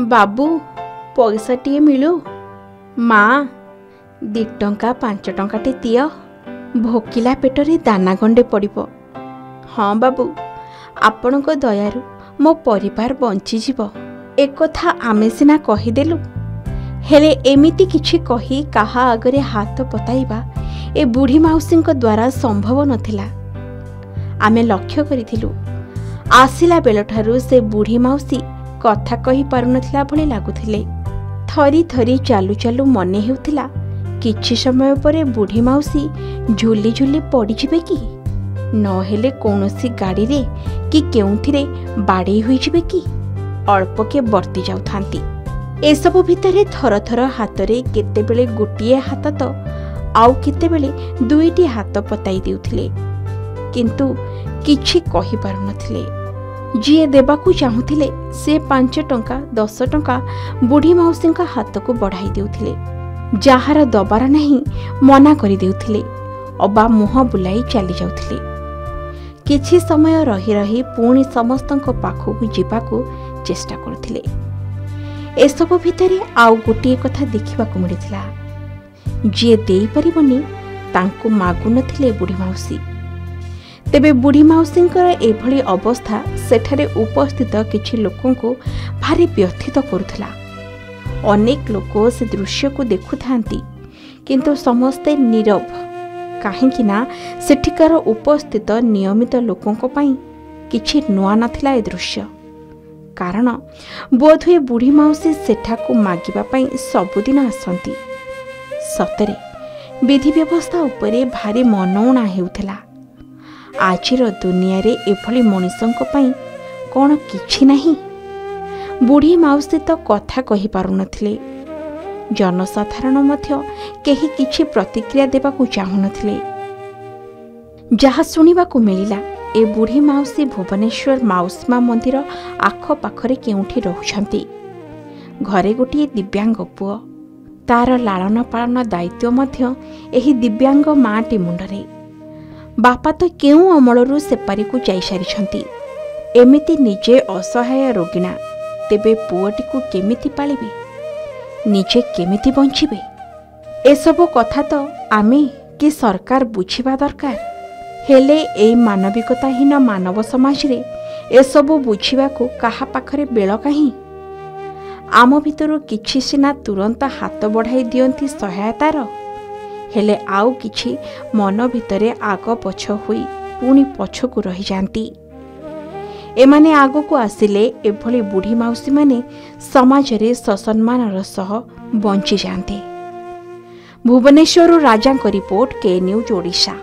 बाबू पैसाटे मिलू माँ 2 टंका 5 टंकाटे दियो भोकिला पेटरे दाना गंडे पड़िबो। हाँ बाबू आपण को दयारु मो परिवार बंचीजिव। एक कथा आमे सिना कहीदेलु हेले एमिति किछि कही काहा आगरे हाथ पताइबा ए बुढ़ी माउसी द्वारा संभव नथिला। आमे लक्ष्य करिथिलु आसिला बेलठारु से बुढ़ी माउसी कथा कही पारुनथिला भली लागुथिले। थरी थरी चालू चालू मने हेउथिला किछि समय परे बुढ़ी माउसी झुली झुली पड़ी जिबे कि नहेले कौनसी गाड़ी रे कि केउथिरे बाड़े होई जिबे कि अल्प के बर्ती जाउथांती। एसबु भितरे थर थर हाथ रे केतेबेले गोटिए हाथ तो आउ केतेबेले 2टी हाथ पताई देउथिले किंतु किछि कहि पारु नथिले। जिए देबाकू चाहुथिले से 5 टंका 10 टंका बुढ़ी माउसी हाथ को बढ़ाई देउथिले। जहार दबार नहीं मना करि देउथिले अबा मुह बुलाई चली जाउथिले। किछि समय रही रही पुणी समस्तंको पाखकू जिबाकू चेष्टा करुथिले। एसबु भितरे आउ गोटिए कथा देखिबाकू मिलिथिला जिए देई परिबनी तांकू मागु नथिले बुढ़ी माउसी। तेबे बुढ़ी माउसींकर एभली अवस्था सेठारे उपस्थित किछि लोकंकू भारी व्यथित करुथिला। अनेक लोक से दृश्य को देखुथांती किंतु समस्ते नीरव काहेकि ना सेठिकार उपस्थित नियमित लोकंक पई किछि नुआ नथिला ए दृश्य। कारण बोधहुए बुढ़ी माउसी सेठाकू मागिबा पई सबुदिन आसंती। सतरे विधि व्यवस्था उपरे भारी मनौणा हेउथिला। आजिर दुनिया रे एभली मनिषंक पई कोन किछि नाही। बुढ़ी माउसी तो कथा कहि पारु नथिले। जनसाधारण मध्य केही किछि प्रतिक्रिया देबाकू चाहु नथिले। जहा सुनिबाकू मिलिला ए बुढ़ी माउसी भुवनेश्वर माउसीमा मंदिर आख पाखरे केउठी रहुछंती। घरे गोटिए दिव्यांग पुओ तार लालन पालन दायित्व मध्य एही दिव्यांग माटी मुंडरे। बापा तो केउ अमलरू सेपारी को जाई सारिछंती। एमिति निजे असहाय रोगिणा तेबे पुओटी को केमिति पालिबे निजे केमिति बंचिबे एसबु कथा तो आमे कि सरकार बुझिबा दरकार। हेले एई मानविकताहीन मानव समाज रे एसबु बुझिबा को काहा पाखरे बेल काहीं। आम भितरु किछि सिना तुरंत हाथ बढ़ाई दियंती सहायतार हेले आउ किछि मन भितरे आग पछ होई पुणी पछकू रही जांती। एमाने आगो को आसिले एभली बुढ़ी माउसी माने समाज रे ससम्मानर सह बंची जांते। भुवनेश्वर राजा रिपोर्ट के न्यूज ओडिशा।